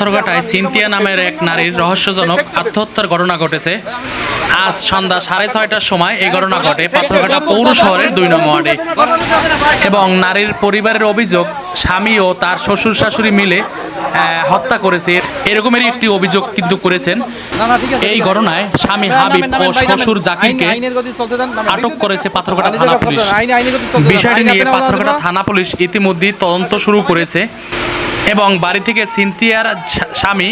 পাথরঘাটায় Cynthia নামের এক নারীর রহস্যজনক আত্মহত্যার ঘটনা ঘটেছে। আজ সন্ধ্যা 6:30টার সময় এই ঘটনা ঘটে পাথরঘাটা পৌর শহরের 2 নং ওয়ার্ডে। এবং নারীর পরিবারের অভিযোগ, স্বামী ও তার শ্বশুর শাশুড়ি মিলে হত্যা করেছে, এরকমেরই একটি অভিযোগ কিন্তু করেছেন। এই ঘটনায় স্বামী হাবিব ও শ্বশুর জাকিরকে আটক করেছে পাথরঘাটা থানা পুলিশ। বিষয়টি নিয়ে পাথরঘাটা থানা পুলিশ ইতিমধ্যেই তদন্ত শুরু করেছে এবং বাড়ি থেকে সিনথিয়ার স্বামী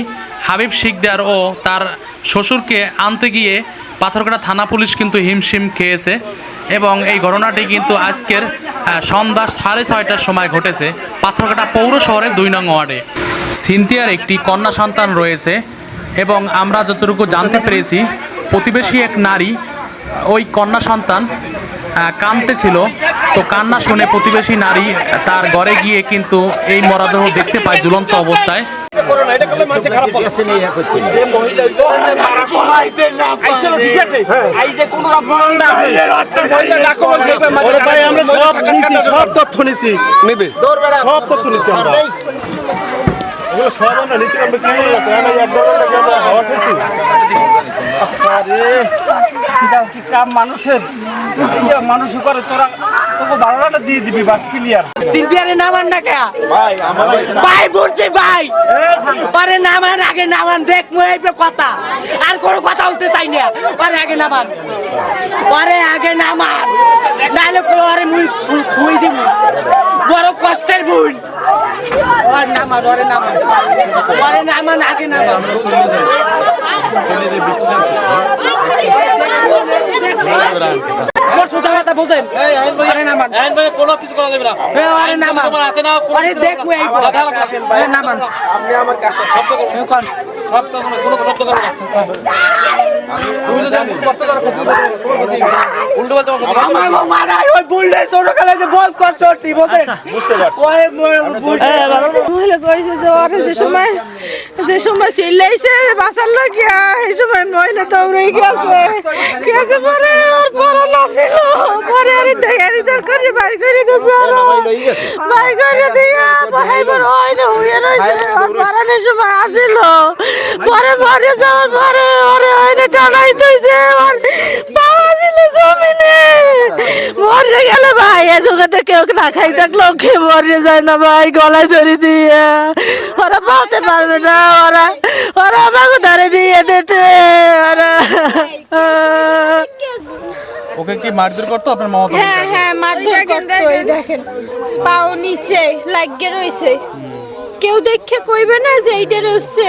হাবিব শিকদার ও তার শ্বশুরকে আনতে গিয়ে পাথরঘাটা থানা পুলিশ কিন্তু হিমশিম খেয়েছে। এবং এই ঘটনাটি কিন্তু আজকের সন্ধ্যা 6:30টার সময় ঘটেছে পাথরঘাটা পৌর শহরের 2 নং ওয়ার্ডে। সিনথিয়ার একটি কন্যা সন্তান রয়েছে এবং আমরা যতটুকু জানতে পেরেছি, প্রতিবেশী এক নারী ওই কন্যা সন্তান কাঁদতেছিল, তো কান্না শুনে প্রতিবেশী নারী তার ঘরে গিয়ে কিন্তু এই মরদেহ দেখতে পায় ঝুলন্ত অবস্থায়। মানুষের মানুষ করে তোরা তোকে ভাড়াটা দিয়ে দিবি, বাস ক্লিয়ার। সিনথিয়ারে নামান না কে ভাই, বুঝছি ভাই, পরে নামান, আগে নামান, দেখ মই কথা আর কোনো কথা উঠতে চাই না, পরে আগে নামান, পরে আগে নামান, নাহলে পরে মুই খুই দিব, বড় কষ্টের বোন। ওর নামান, ওরে নামান, পরে নামান, আগে নামান। সোজা কথা বোঝেন, কোনো কিছু করা যাবে না। দেখ নামান, আপনি আমার কাছে শব্দ করবেন, শব্দ কোনো শব্দ করবেন না। তুমি যদি আমি করতে পারো উল্টো বলতে আমার মারাই ওই বুললে ছোট কালে যে বহুত কষ্ট হচ্ছে বুঝেন, বুঝতে পারছি। ওই মহিলা কইছে যে ওরে যে সময় চিল্লাইছে বাঁচার লাগিয়া, এই সময় মহিলা দৌড়ে গেছে পরে ওর পড়া না ছিল, পরে আরে দেয়ারিদার করে বাড়ি করে গেছে, বাড়ি করে দিয়া ভাইবার হয় না হইয়া রইছে, ওর পড়ানোর সময় আসিল, পরে মরে যাওয়ার পরে ওরে হয় না টানাই তুইছে, ওর পাওয়া ছিল জমিনে, মরে গেল ভাই। এ জগতে কেউ না খাই থাকলেও খেয়ে মরে যায় না ভাই, গলায় ধরে দিয়ে ওরা পাওতে পারবে না, ওরা আমাকে ধরে দিয়ে দিতে। ওকে কি মারধর করতো আপনার মামা? হ্যাঁ হ্যাঁ, মারধর করতো। এই দেখেন পাও নিচে লাগিয়ে রয়েছে, কেউ দেখে কইবে না যে এইটা রয়েছে।